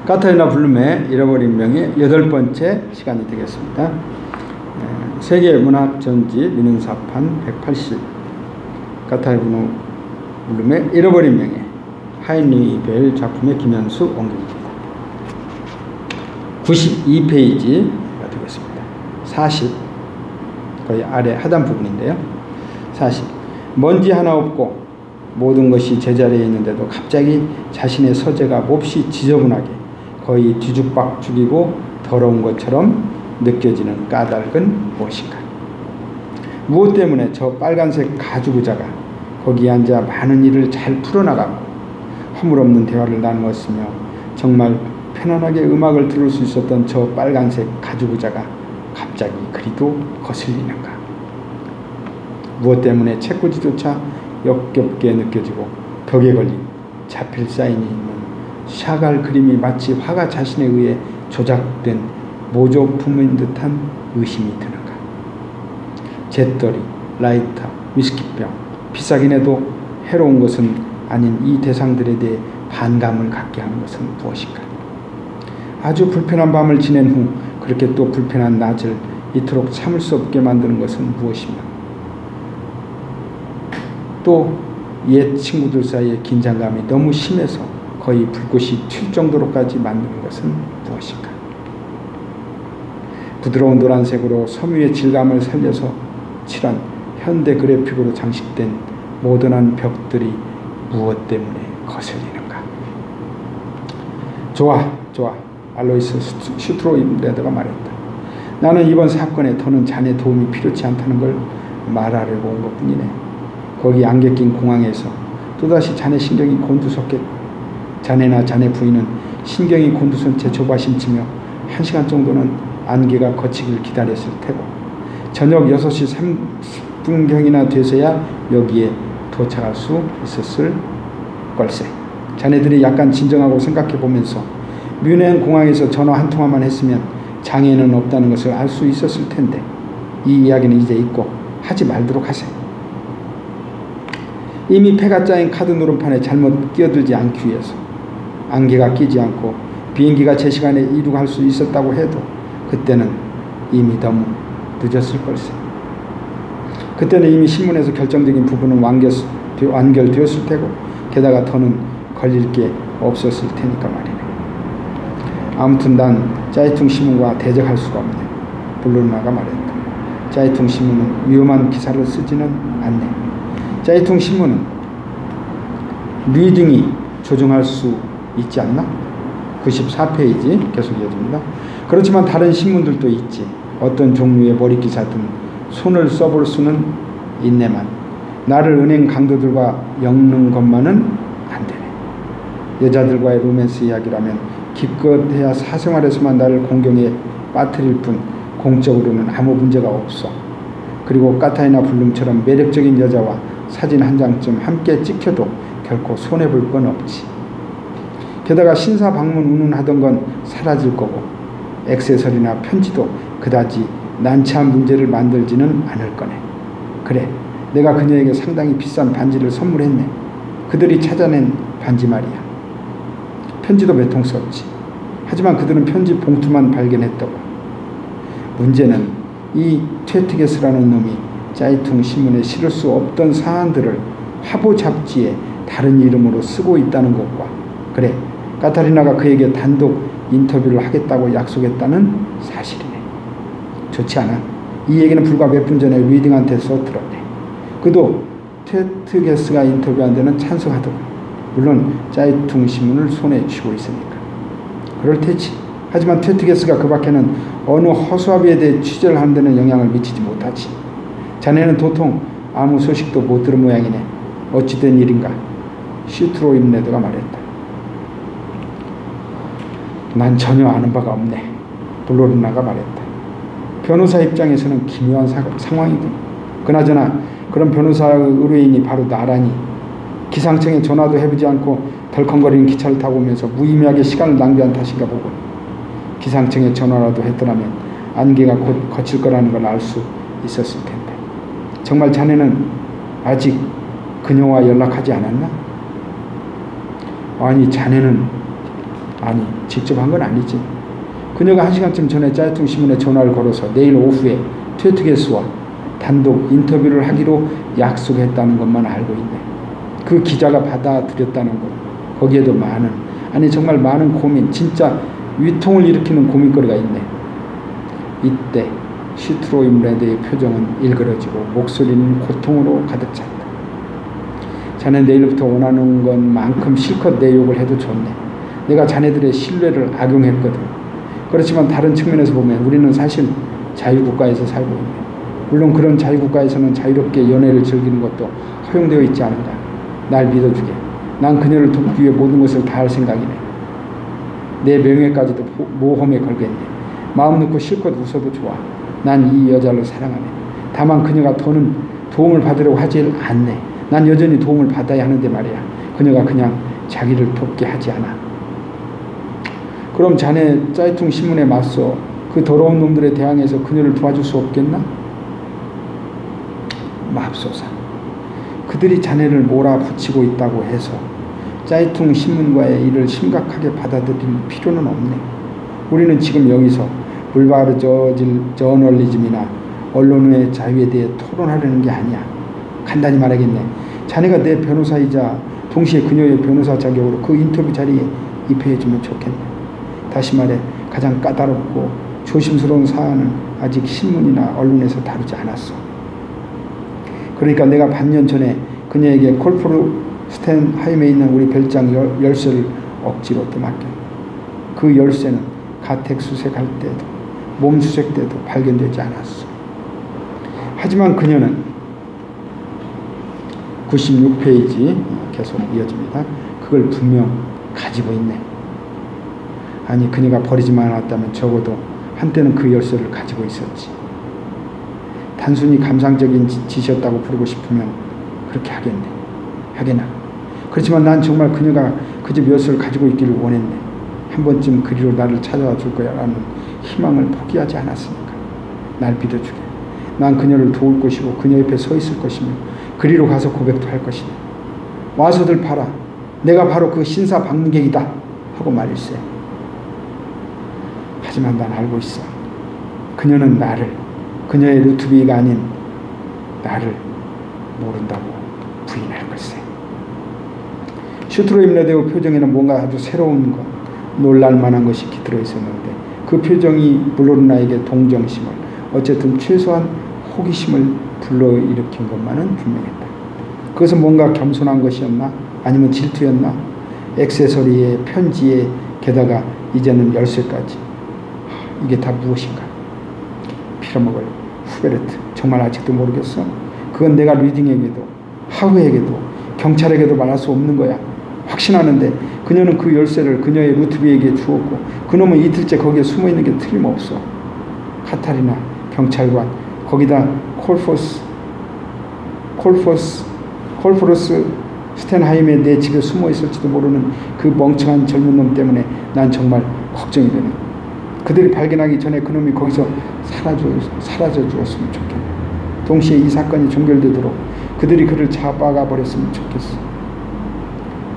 카타리나 블룸의 잃어버린 명예 8번째 시간이 되겠습니다. 세계문학전지 민음사판 180 카타리나 블룸의 잃어버린 명예 하인리 벨 작품의 김현수 원기입니다. 92페이지가 되겠습니다. 40 거의 아래 하단 부분인데요. 40 먼지 하나 없고 모든 것이 제자리에 있는데도 갑자기 자신의 서재가 몹시 지저분하게 거의 뒤죽박죽이고 더러운 것처럼 느껴지는 까닭은 무엇인가? 무엇 때문에 저 빨간색 가죽의자가 거기에 앉아 많은 일을 잘 풀어나가고 허물없는 대화를 나누었으며 정말 편안하게 음악을 들을 수 있었던 저 빨간색 가죽의자가 갑자기 그리도 거슬리는가? 무엇 때문에 책꽂이조차 역겹게 느껴지고 벽에 걸린 자필 사인이 있는 샤갈 그림이 마치 화가 자신에 의해 조작된 모조품인 듯한 의심이 드는가? 잿더리, 라이터, 위스키병, 비싸긴 해도 해로운 것은 아닌 이 대상들에 대해 반감을 갖게 하는 것은 무엇인가? 아주 불편한 밤을 지낸 후 그렇게 또 불편한 낮을 이토록 참을 수 없게 만드는 것은 무엇이며 또 옛 친구들 사이의 긴장감이 너무 심해서 거의 불꽃이 튈 정도로까지 만드는 것은 무엇인가? 부드러운 노란색으로 섬유의 질감을 살려서 칠한 현대 그래픽으로 장식된 모던한 벽들이 무엇 때문에 거슬리는가? 좋아. 알로이스 슈트로임레더가 말했다. 나는 이번 사건에 더는 자네 도움이 필요치 않다는 걸 말하려고 온 것뿐이네. 거기 안개 낀 공항에서 또다시 자네 신경이 곤두섰겠고 자네나 자네 부인은 신경이 곤두선 채 조바심치며 1시간 정도는 안개가 걷히길 기다렸을 테고 저녁 6시 30분경이나 돼서야 여기에 도착할 수 있었을 걸세. 자네들이 약간 진정하고 생각해보면서 뮌헨 공항에서 전화 한 통화만 했으면 장애는 없다는 것을 알 수 있었을 텐데 이 이야기는 이제 잊고 하지 말도록 하세요. 이미 폐가 짜인 카드 노름판에 잘못 끼어들지 않기 위해서 안개가 끼지 않고 비행기가 제 시간에 이륙할 수 있었다고 해도 그때는 이미 너무 늦었을 걸세. 그때는 이미 신문에서 결정적인 부분은 완결되었을 테고 게다가 더는 걸릴 게 없었을 테니까 말이네. 아무튼 난 짜이퉁 신문과 대적할 수가 없네. 블루나가 말했다. 짜이퉁 신문은 위험한 기사를 쓰지는 않네. 짜이퉁 신문은 리딩이 조정할 수 있지 않나? 94페이지 계속 이어집니다. 그렇지만 다른 신문들도 있지. 어떤 종류의 머리 기사든 손을 써볼 수는 있네만 나를 은행 강도들과 엮는 것만은 안 되네. 여자들과의 로맨스 이야기라면 기껏해야 사생활에서만 나를 공경에 빠뜨릴 뿐 공적으로는 아무 문제가 없어. 그리고 카타리나 블룸처럼 매력적인 여자와 사진 한 장쯤 함께 찍혀도 결코 손해볼 건 없지. 게다가 신사 방문 운운하던 건 사라질 거고 액세서리나 편지도 그다지 난처한 문제를 만들지는 않을 거네. 그래, 내가 그녀에게 상당히 비싼 반지를 선물했네. 그들이 찾아낸 반지 말이야. 편지도 몇 통 썼지. 하지만 그들은 편지 봉투만 발견했다고. 문제는 이 퇴트게스라는 놈이 짜이퉁 신문에 실을 수 없던 사안들을 화보 잡지에 다른 이름으로 쓰고 있다는 것과 그래, 카타리나가 그에게 단독 인터뷰를 하겠다고 약속했다는 사실이네. 좋지 않아? 이 얘기는 불과 몇 분 전에 리딩한테서 들었네. 그도 퇴트게스가 인터뷰한 데는 찬성하더군. 물론 짜이퉁 신문을 손에 쥐고 있으니까. 그럴 테지. 하지만 퇴트게스가 그 밖에는 어느 허수아비에 대해 취재를 하는 데는 영향을 미치지 못하지. 자네는 도통 아무 소식도 못 들은 모양이네. 어찌된 일인가? 슈트로임레더가 말했다. 난 전혀 아는 바가 없네. 블로르나가 말했다. 변호사 입장에서는 기묘한 상황이군. 그나저나 그런 변호사의 의뢰인이 바로 나라니. 기상청에 전화도 해보지 않고 덜컹거리는 기차를 타고 오면서 무의미하게 시간을 낭비한 탓인가 보고 기상청에 전화라도 했더라면 안개가 곧 거칠 거라는 걸 알 수 있었을 텐데. 정말 자네는 아직 그녀와 연락하지 않았나? 아니, 자네는 아니, 직접 한 건 아니지. 그녀가 1시간쯤 전에 짜이퉁 신문에 전화를 걸어서 내일 오후에 트웨트게스와 단독 인터뷰를 하기로 약속했다는 것만 알고 있네. 그 기자가 받아들였다는 것, 거기에도 많은, 아니 정말 많은 고민, 진짜 위통을 일으키는 고민거리가 있네. 이때 슈트로임레드의 표정은 일그러지고 목소리는 고통으로 가득 찼다. 자네 내일부터 원하는 것만큼 실컷 내 욕을 해도 좋네. 내가 자네들의 신뢰를 악용했거든. 그렇지만 다른 측면에서 보면 우리는 사실 자유국가에서 살고 있네. 물론 그런 자유국가에서는 자유롭게 연애를 즐기는 것도 허용되어 있지 않은가. 날 믿어주게. 난 그녀를 돕기 위해 모든 것을 다 할 생각이네. 내 명예까지도 모험에 걸겠네. 마음 놓고 실컷 웃어도 좋아. 난 이 여자를 사랑하네. 다만 그녀가 도움을 받으려고 하질 않네. 난 여전히 도움을 받아야 하는데 말이야. 그녀가 그냥 자기를 돕게 하지 않아. 그럼 자네 짜이퉁 신문에 맞서 그 더러운 놈들에 대항해서 그녀를 도와줄 수 없겠나? 맙소사. 그들이 자네를 몰아붙이고 있다고 해서 짜이퉁 신문과의 일을 심각하게 받아들일 필요는 없네. 우리는 지금 여기서 불바르 저널리즘이나 언론의 자유에 대해 토론하려는 게 아니야. 간단히 말하겠네. 자네가 내 변호사이자 동시에 그녀의 변호사 자격으로 그 인터뷰 자리에 입회해주면 좋겠네. 다시 말해 가장 까다롭고 조심스러운 사안은 아직 신문이나 언론에서 다루지 않았어. 그러니까 내가 반년 전에 그녀에게 콜포르스텐하임에 있는 우리 별장 열쇠를 억지로 떠맡겼네. 그 열쇠는 가택 수색할 때도 몸 수색 때도 발견되지 않았어. 하지만 그녀는 96페이지 계속 이어집니다. 그걸 분명 가지고 있네. 아니, 그녀가 버리지만 않았다면 적어도 한때는 그 열쇠를 가지고 있었지. 단순히 감상적인 짓이었다고 부르고 싶으면 그렇게 하겠나. 그렇지만 난 정말 그녀가 그 집 열쇠를 가지고 있기를 원했네. 한 번쯤 그리로 나를 찾아와 줄 거야 라는 희망을 포기하지 않았으니까. 날 믿어주게. 난 그녀를 도울 것이고 그녀 옆에 서 있을 것이며 그리로 가서 고백도 할 것이네. 와서들 봐라. 내가 바로 그 신사 방문객이다 하고 말일세. 하지만 난 알고 있어. 그녀는 나를, 그녀의 루트비가 아닌 나를 모른다고 부인할 걸세. 슈트로임레드의 표정에는 뭔가 아주 새로운 것, 놀랄만한 것이 깃들어 있었는데 그 표정이 블로르나에게 동정심을, 어쨌든 최소한 호기심을 불러일으킨 것만은 분명했다. 그것은 뭔가 겸손한 것이었나? 아니면 질투였나? 액세서리에 편지에 게다가 이제는 열쇠까지. 이게 다 무엇인가? 빌어먹을 후베르트. 정말 아직도 모르겠어? 그건 내가 리딩에게도 하우에게도 경찰에게도 말할 수 없는 거야. 확신하는데 그녀는 그 열쇠를 그녀의 루트비에게 주었고 그놈은 이틀째 거기에 숨어있는 게 틀림없어. 카타리나 경찰관, 거기다 콜포르스 스텐하임의 내 집에 숨어있을지도 모르는 그 멍청한 젊은 놈 때문에 난 정말 걱정이 되네. 그들이 발견하기 전에 그놈이 거기서 사라져 주었으면 좋겠네. 동시에 이 사건이 종결되도록 그들이 그를 잡아가 버렸으면 좋겠어.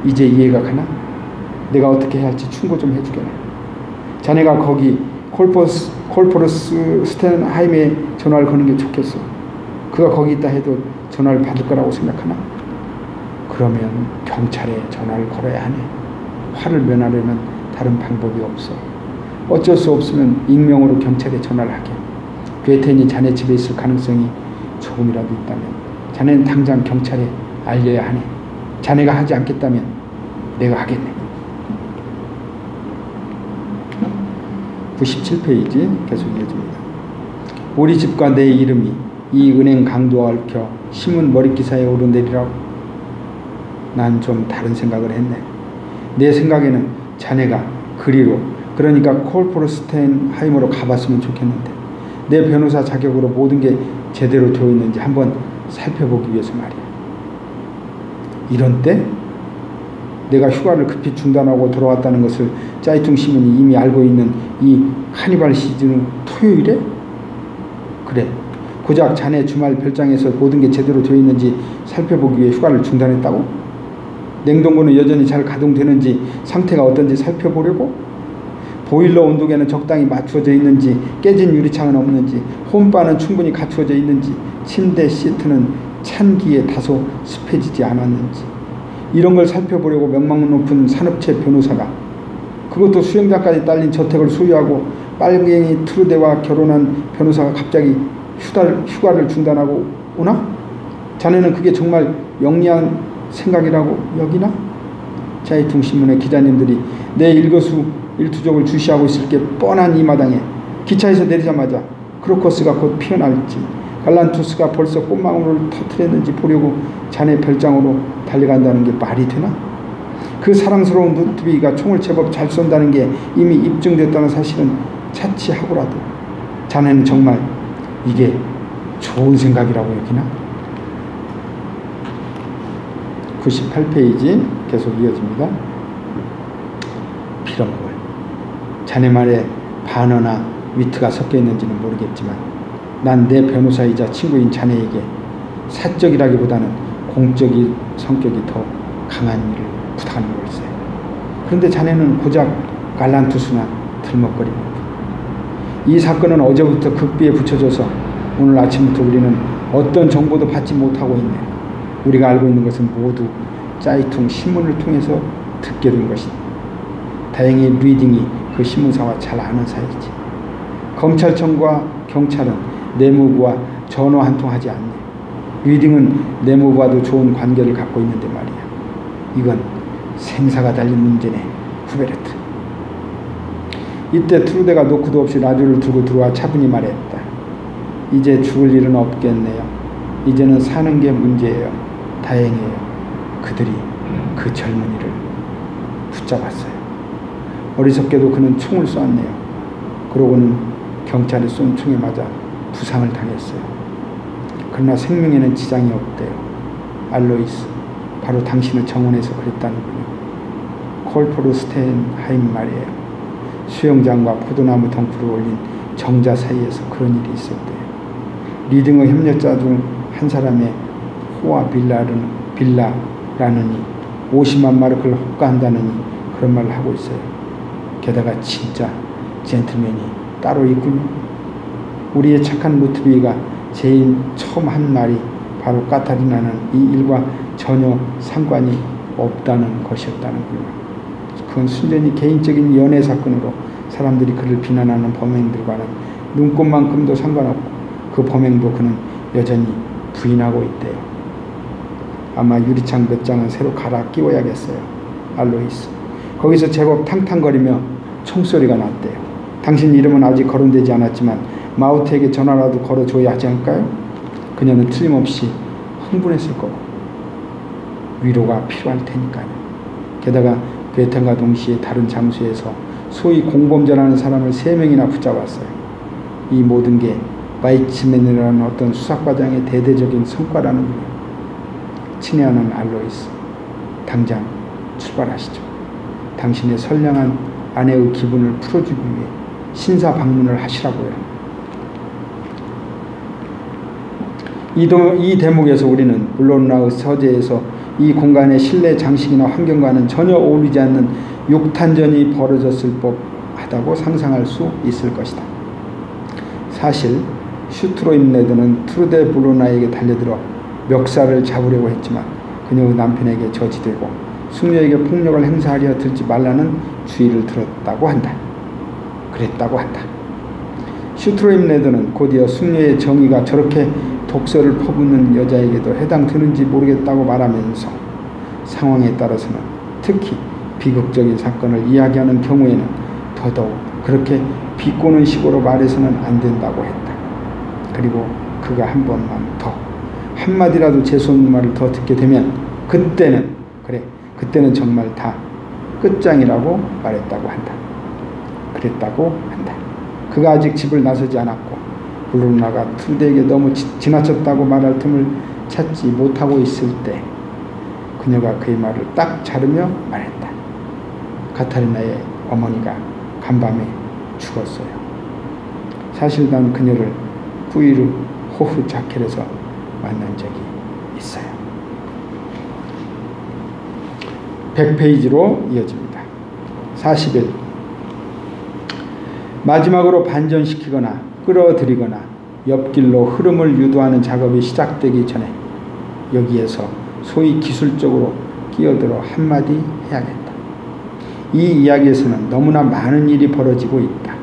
이제 이해가 가나? 내가 어떻게 해야 할지 충고 좀 해주겠네. 자네가 거기 콜포르스 스텐하임에 전화를 거는 게 좋겠어. 그가 거기 있다 해도 전화를 받을 거라고 생각하나? 그러면 경찰에 전화를 걸어야 하네. 화를 면하려면 다른 방법이 없어. 어쩔 수 없으면 익명으로 경찰에 전화를 하게. 괴텐이 자네 집에 있을 가능성이 조금이라도 있다면 자네는 당장 경찰에 알려야 하네. 자네가 하지 않겠다면 내가 하겠네. 97페이지 계속 이어집니다. 우리 집과 내 이름이 이 은행 강도와 얽혀 신문 머릿기사에 오르내리라고. 난 좀 다른 생각을 했네. 내 생각에는 자네가 그리로, 그러니까 콜포르스텐하임으로 가봤으면 좋겠는데 내 변호사 자격으로 모든 게 제대로 되어 있는지 한번 살펴보기 위해서 말이야. 이런 때 내가 휴가를 급히 중단하고 돌아왔다는 것을 짜이퉁 신문이 이미 알고 있는 이 카니발 시즌 토요일에? 그래, 고작 자네 주말 별장에서 모든 게 제대로 되어 있는지 살펴보기 위해 휴가를 중단했다고? 냉동고는 여전히 잘 가동되는지 상태가 어떤지 살펴보려고, 보일러 온도계는 적당히 맞추어져 있는지, 깨진 유리창은 없는지, 홈바는 충분히 갖추어져 있는지, 침대 시트는 찬 기에 다소 습해지지 않았는지, 이런 걸 살펴보려고 명망 높은 산업체 변호사가, 그것도 수영장까지 딸린 저택을 소유하고 빨갱이 트루데와 결혼한 변호사가 갑자기 휴가를 중단하고 오나? 자네는 그게 정말 영리한 생각이라고 여기나? 자이퉁신문의 기자님들이 내 일거수일투족을 주시하고 있을 게 뻔한 이 마당에 기차에서 내리자마자 크로커스가 곧 피어날지, 갈란투스가 벌써 꽃망울을 터뜨렸는지 보려고 자네 별장으로 달려간다는 게 말이 되나? 그 사랑스러운 누트비가 총을 제법 잘 쏜다는 게 이미 입증됐다는 사실은 차치하고라도 자네는 정말 이게 좋은 생각이라고 여기나? 98페이지 계속 이어집니다. 빌어먹을. 자네 말에 반어나 위트가 섞여 있는지는 모르겠지만 난 내 변호사이자 친구인 자네에게 사적이라기보다는 공적인 성격이 더 강한 일을 부탁하는 걸세. 그런데 자네는 고작 갈란투스나 들먹거리고, 이 사건은 어제부터 극비에 붙여져서 오늘 아침부터 우리는 어떤 정보도 받지 못하고 있네. 우리가 알고 있는 것은 모두 짜이퉁 신문을 통해서 듣게 된 것이다. 다행히 리딩이 그 신문사와 잘 아는 사이지. 검찰청과 경찰은 내무부와 전화 한 통 하지 않네. 리딩은 내무부와도 좋은 관계를 갖고 있는데 말이야. 이건 생사가 달린 문제네, 후베르트. 이때 트루데가 노크도 없이 라디오를 들고 들어와 차분히 말했다. 이제 죽을 일은 없겠네요. 이제는 사는 게 문제예요. 다행이에요. 그들이 그 젊은이를 붙잡았어요. 어리석게도 그는 총을 쏘았네요. 그러고는 경찰이 쏜 총에 맞아 부상을 당했어요. 그러나 생명에는 지장이 없대요. 알로이스, 바로 당신의 정원에서 그랬다는군요. 콜포르 스텐하임 말이에요. 수영장과 포도나무 덩굴을 올린 정자 사이에서 그런 일이 있었대요. 리딩의 협력자 중 한 사람의 호와 빌라라느니 50만 마르크를 호가한다느니 그런 말을 하고 있어요. 게다가 진짜 젠틀맨이 따로 있군요. 우리의 착한 루트비가 제일 처음 한 말이 바로 카타리나는 이 일과 전혀 상관이 없다는 것이었다는군요. 그건 순전히 개인적인 연애 사건으로 사람들이 그를 비난하는 범행들과는 눈꼽만큼도 상관없고 그 범행도 그는 여전히 부인하고 있대요. 아마 유리창 몇 장은 새로 갈아 끼워야겠어요. 알로이스. 거기서 제법 탕탕거리며 총소리가 났대요. 당신 이름은 아직 거론되지 않았지만 마우트에게 전화라도 걸어줘야 하지 않을까요? 그녀는 틀림없이 흥분했을 거고 위로가 필요할 테니까요. 게다가 베텐과 동시에 다른 장소에서 소위 공범죄라는 사람을 3명이나 붙잡았어요. 이 모든 게 마이츠맨이라는 어떤 수사과장의 대대적인 성과라는군요. 친애하는 알로이스, 당장 출발하시죠. 당신의 선량한 아내의 기분을 풀어주기 위해 신사 방문을 하시라고요. 이 대목에서 우리는 물론나의 서재에서 이 공간의 실내 장식이나 환경과는 전혀 어울리지 않는 육탄전이 벌어졌을 법하다고 상상할 수 있을 것이다. 사실 슈트로임레드는 트루데 블루나에게 달려들어 멱살을 잡으려고 했지만 그녀의 남편에게 저지되고 숙녀에게 폭력을 행사하려 들지 말라는 주의를 들었다고 한다. 그랬다고 한다. 슈트로임레드는 곧이어 숙녀의 정의가 저렇게 독서를 퍼붓는 여자에게도 해당되는지 모르겠다고 말하면서 상황에 따라서는 특히 비극적인 사건을 이야기하는 경우에는 더더욱 그렇게 비꼬는 식으로 말해서는 안 된다고 했다. 그리고 그가 한 번만 더 한마디라도 재수없는 말을 더 듣게 되면 그때는 정말 다 끝장이라고 말했다고 한다. 그랬다고 한다. 그가 아직 집을 나서지 않았고 블루나가 트루데에게 너무 지나쳤다고 말할 틈을 찾지 못하고 있을 때 그녀가 그의 말을 딱 자르며 말했다. 카타리나의 어머니가 간밤에 죽었어요. 사실 난 그녀를 뿌이르 호프 자켈에서 만난 적이 있어요. 100페이지로 이어집니다. 41. 마지막으로 반전시키거나 끌어들이거나 옆길로 흐름을 유도하는 작업이 시작되기 전에 여기에서 소위 기술적으로 끼어들어 한마디 해야겠다. 이 이야기에서는 너무나 많은 일이 벌어지고 있다.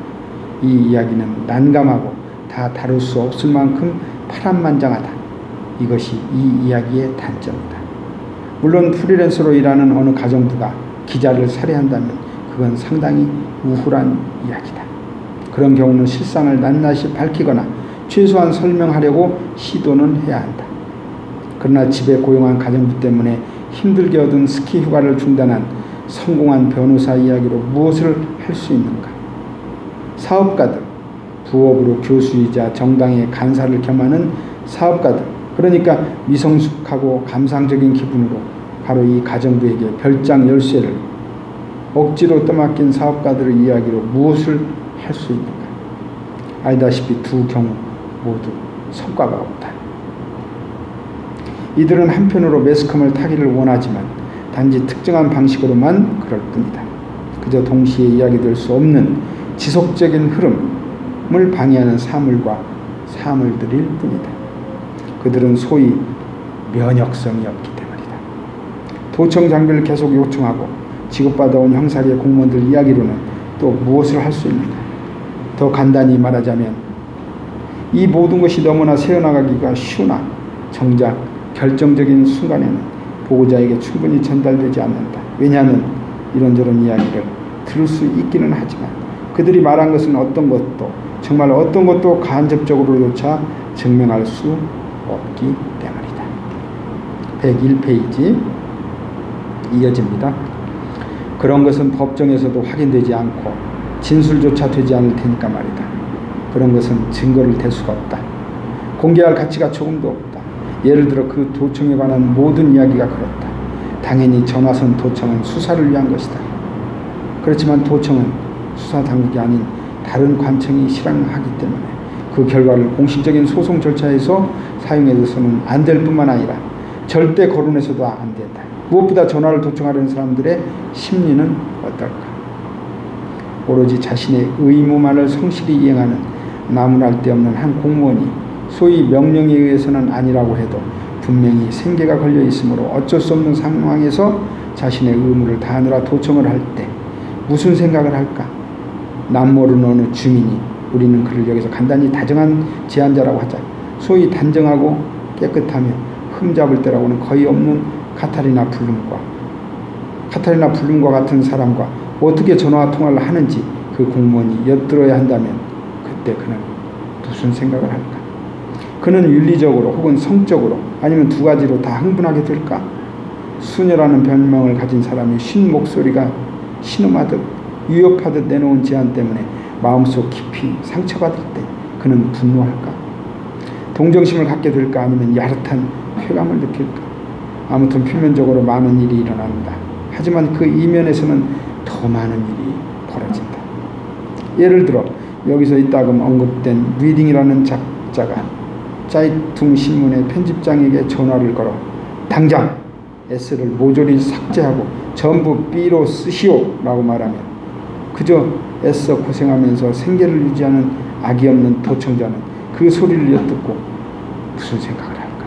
이 이야기는 난감하고 다 다룰 수 없을 만큼 파란만장하다. 이것이 이 이야기의 단점이다. 물론 프리랜서로 일하는 어느 가정부가 기자를 살해한다면 그건 상당히 우울한 이야기다. 그런 경우는 실상을 낱낱이 밝히거나 최소한 설명하려고 시도는 해야 한다. 그러나 집에 고용한 가정부 때문에 힘들게 얻은 스키 휴가를 중단한 성공한 변호사 이야기로 무엇을 할 수 있는가? 사업가들, 부업으로 교수이자 정당의 간사를 겸하는 사업가들, 그러니까 미성숙하고 감상적인 기분으로 바로 이 가정부에게 별장 열쇠를 억지로 떠맡긴 사업가들의 이야기로 무엇을 할 수 있는가? 알다시피 두 경우 모두 성과가 없다. 이들은 한편으로 매스컴을 타기를 원하지만 단지 특정한 방식으로만 그럴 뿐이다. 그저 동시에 이야기될 수 없는 지속적인 흐름을 방해하는 사물과 사물들일 뿐이다. 그들은 소위 면역성이 없기 때문이다. 도청 장비를 계속 요청하고 지급받아온 형사계 공무원들 이야기로는 또 무엇을 할 수 있는가? 더 간단히 말하자면 이 모든 것이 너무나 새어나가기가 쉬우나 정작 결정적인 순간에는 보고자에게 충분히 전달되지 않는다. 왜냐하면 이런저런 이야기를 들을 수 있기는 하지만 그들이 말한 것은 어떤 것도 정말 어떤 것도 간접적으로조차 증명할 수 없기 때문이다. 101페이지 이어집니다. 그런 것은 법정에서도 확인되지 않고 진술조차 되지 않을 테니까 말이다. 그런 것은 증거를 댈 수가 없다. 공개할 가치가 조금도 없다. 예를 들어 그 도청에 관한 모든 이야기가 그렇다. 당연히 전화선 도청은 수사를 위한 것이다. 그렇지만 도청은 수사당국이 아닌 다른 관청이 실행하기 때문에 그 결과를 공식적인 소송 절차에서 사용해서는 안 될 뿐만 아니라 절대 거론해서도 안 된다. 무엇보다 전화를 도청하려는 사람들의 심리는 어떨까? 오로지 자신의 의무만을 성실히 이행하는 나무랄 데 없는 한 공무원이 소위 명령에 의해서는 아니라고 해도 분명히 생계가 걸려 있으므로 어쩔 수 없는 상황에서 자신의 의무를 다하느라 도청을 할 때 무슨 생각을 할까? 남모르는 어느 주민이 우리는 그를 여기서 간단히 다정한 제안자라고 하자. 소위 단정하고 깨끗하며 흠잡을 때라고는 거의 없는 카타리나 블룸과 같은 사람과 어떻게 전화 통화를 하는지 그 공무원이 엿들어야 한다면 그때 그는 무슨 생각을 할까? 그는 윤리적으로 혹은 성적으로 아니면 두 가지로 다 흥분하게 될까? 수녀라는 별명을 가진 사람이 쉰 목소리가 신음하듯 위협하듯 내놓은 제안 때문에 마음속 깊이 상처받을 때 그는 분노할까? 동정심을 갖게 될까? 아니면 야릇한 쾌감을 느낄까? 아무튼 표면적으로 많은 일이 일어난다. 하지만 그 이면에서는 더 많은 일이 벌어진다. 예를 들어 여기서 이따금 언급된 리딩이라는 작자가 짜이퉁 신문의 편집장에게 전화를 걸어 당장 S를 모조리 삭제하고 전부 B로 쓰시오 라고 말하면 그저 애써 고생하면서 생계를 유지하는 악이 없는 도청자는 그 소리를 엿듣고 무슨 생각을 할까?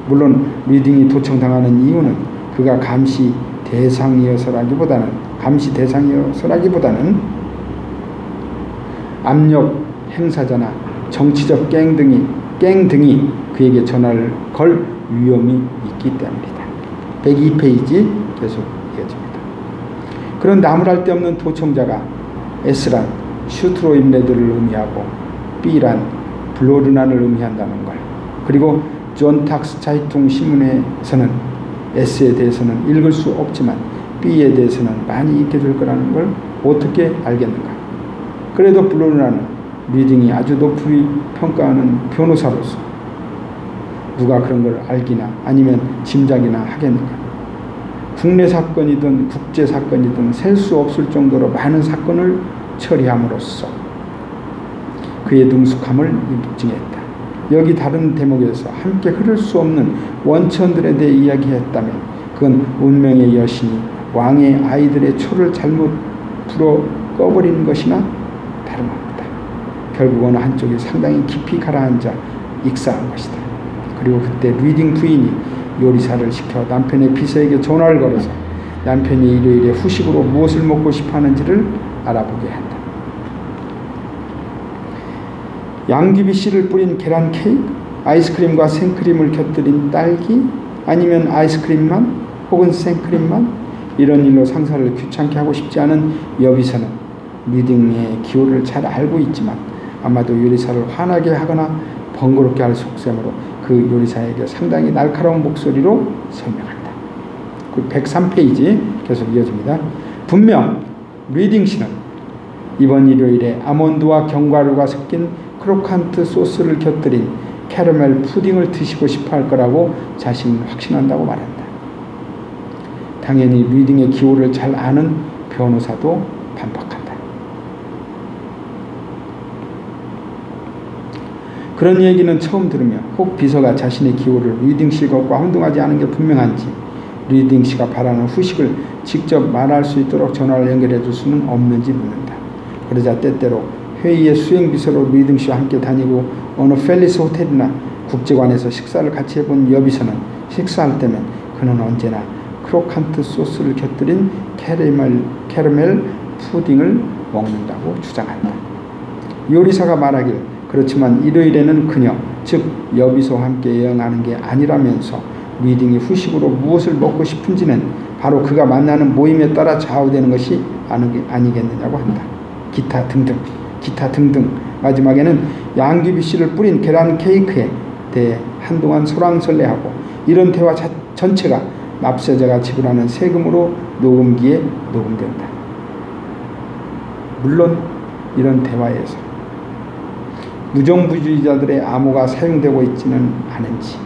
물론 리딩이 도청당하는 이유는 그가 감시 대상이어서라기보다는 압력 행사자나 정치적 깽등이 그에게 전화를 걸 위험이 있기 때문이다. 102페이지 계속 이어집니다. 그런 나무랄 데 없는 도청자가 S란 슈트로임레드를 의미하고 B란 블로르난을 의미한다는 걸, 그리고 존 탁스 차이퉁 신문에서는 S에 대해서는 읽을 수 없지만 B에 대해서는 많이 읽게 될 거라는 걸 어떻게 알겠는가? 그래도 블로르난은 리딩이 아주 높이 평가하는 변호사로서 누가 그런 걸 알기나 아니면 짐작이나 하겠는가? 국내 사건이든 국제 사건이든 셀 수 없을 정도로 많은 사건을 처리함으로써 그의 능숙함을 입증했다. 여기 다른 대목에서 함께 흐를 수 없는 원천들에 대해 이야기했다면 그건 운명의 여신이 왕의 아이들의 초를 잘못 불어 꺼버리는 것이나 다름없다. 결국 어느 한쪽이 상당히 깊이 가라앉아 익사한 것이다. 그리고 그때 리딩 부인이 요리사를 시켜 남편의 비서에게 전화를 걸어서 남편이 일요일에 후식으로 무엇을 먹고 싶어 하는지를 알아보게 한다. 양귀비 씨를 뿌린 계란 케이크, 아이스크림과 생크림을 곁들인 딸기, 아니면 아이스크림만 혹은 생크림만, 이런 일로 상사를 귀찮게 하고 싶지 않은 여비서는 리딩의 기호를 잘 알고 있지만 아마도 요리사를 화나게 하거나 번거롭게 할 속셈으로 그 요리사에게 상당히 날카로운 목소리로 설명한다. 그 103페이지 계속 이어집니다. 분명 리딩 씨는 이번 일요일에 아몬드와 견과류가 섞인 크로칸트 소스를 곁들인 캐러멜 푸딩을 드시고 싶어 할 거라고 자신은 확신한다고 말한다. 당연히 리딩의 기호를 잘 아는 변호사도 반박한다. 그런 얘기는 처음 들으며 혹 비서가 자신의 기호를 리딩 씨 것과 혼동하지 않은 게 분명한지 리딩 씨가 바라는 후식을 직접 말할 수 있도록 전화를 연결해 줄 수는 없는지 묻는다. 그러자 때때로 회의의 수행비서로 리딩 씨와 함께 다니고 어느 팰리스 호텔이나 국제관에서 식사를 같이 해본 여비서는 식사할 때면 그는 언제나 크로칸트 소스를 곁들인 캐러멜 푸딩을 먹는다고 주장한다. 요리사가 말하길 그렇지만 일요일에는 그녀, 즉 여비서와 함께 여행하는 게 아니라면서 리딩이 후식으로 무엇을 먹고 싶은지는 바로 그가 만나는 모임에 따라 좌우되는 것이 아니겠느냐고 한다. 기타 등등 마지막에는 양귀비 씨를 뿌린 계란 케이크에 대해 한동안 설왕설래하고 이런 대화 전체가 납세자가 지불하는 세금으로 녹음기에 녹음된다. 물론 이런 대화에서 무정부주의자들의 암호가 사용되고 있지는 않은지,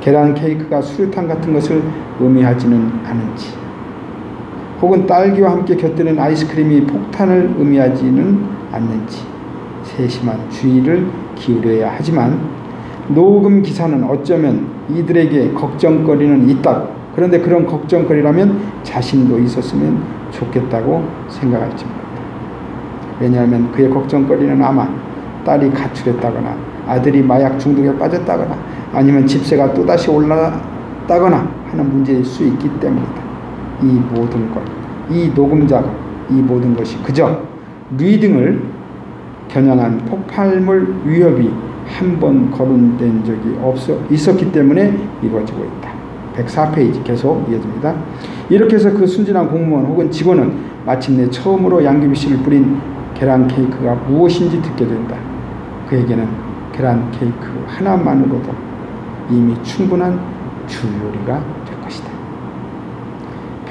계란 케이크가 수류탄 같은 것을 의미하지는 않은지, 혹은 딸기와 함께 곁들인 아이스크림이 폭탄을 의미하지는 않는지 세심한 주의를 기울여야 하지만 녹음 기사는 어쩌면 이들에게 걱정거리는 있다고, 그런데 그런 걱정거리라면 자신도 있었으면 좋겠다고 생각할지 모른다. 왜냐하면 그의 걱정거리는 아마 딸이 가출했다거나 아들이 마약 중독에 빠졌다거나 아니면 집세가 또다시 올랐다거나 하는 문제일 수 있기 때문이다. 이 모든 것, 이 녹음 작업, 이 모든 것이 그저 리딩을 겨냥한 폭발물 위협이 한 번 거론된 적이 있었기 때문에 이루어지고 있다. 104페이지 계속 이어집니다. 이렇게 해서 그 순진한 공무원 혹은 직원은 마침내 처음으로 양귀비 씨를 뿌린 계란 케이크가 무엇인지 듣게 된다. 그에게는 계란 케이크 하나만으로도 이미 충분한 주 요리가 될 것이다.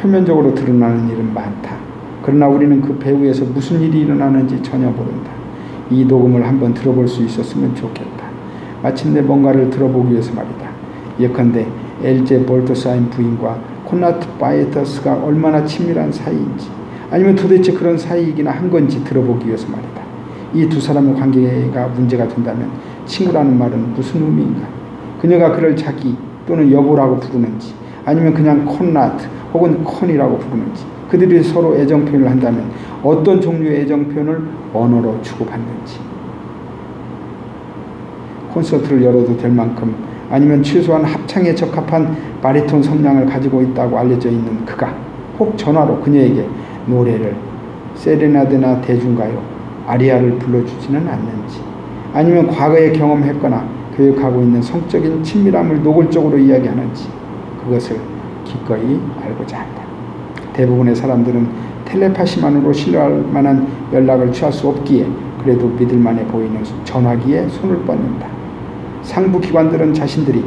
표면적으로 드러나는 일은 많다. 그러나 우리는 그 배후에서 무슨 일이 일어나는지 전혀 모른다. 이 녹음을 한번 들어볼 수 있었으면 좋겠다. 마침내 뭔가를 들어보기 위해서 말이다. 예컨대 엘제 볼터사인 부인과 콘라트 바이터스가 얼마나 친밀한 사이인지, 아니면 도대체 그런 사이이기나 한 건지 들어보기 위해서 말이다. 이 두 사람의 관계가 문제가 된다면 친구라는 말은 무슨 의미인가? 그녀가 그를 자기 또는 여보라고 부르는지, 아니면 그냥 콘라트 혹은 콘이라고 부르는지, 그들이 서로 애정표현을 한다면 어떤 종류의 애정표현을 언어로 주고받는지, 콘서트를 열어도 될 만큼 아니면 최소한 합창에 적합한 바리톤 성량을 가지고 있다고 알려져 있는 그가 혹 전화로 그녀에게 노래를 세레나데나 대중가요, 아리아를 불러주지는 않는지, 아니면 과거에 경험했거나 교육하고 있는 성적인 친밀함을 노골적으로 이야기하는지 그것을 기꺼이 알고자 한다. 대부분의 사람들은 텔레파시만으로 신뢰할 만한 연락을 취할 수 없기에 그래도 믿을만해 보이는 전화기에 손을 뻗는다. 상부 기관들은 자신들이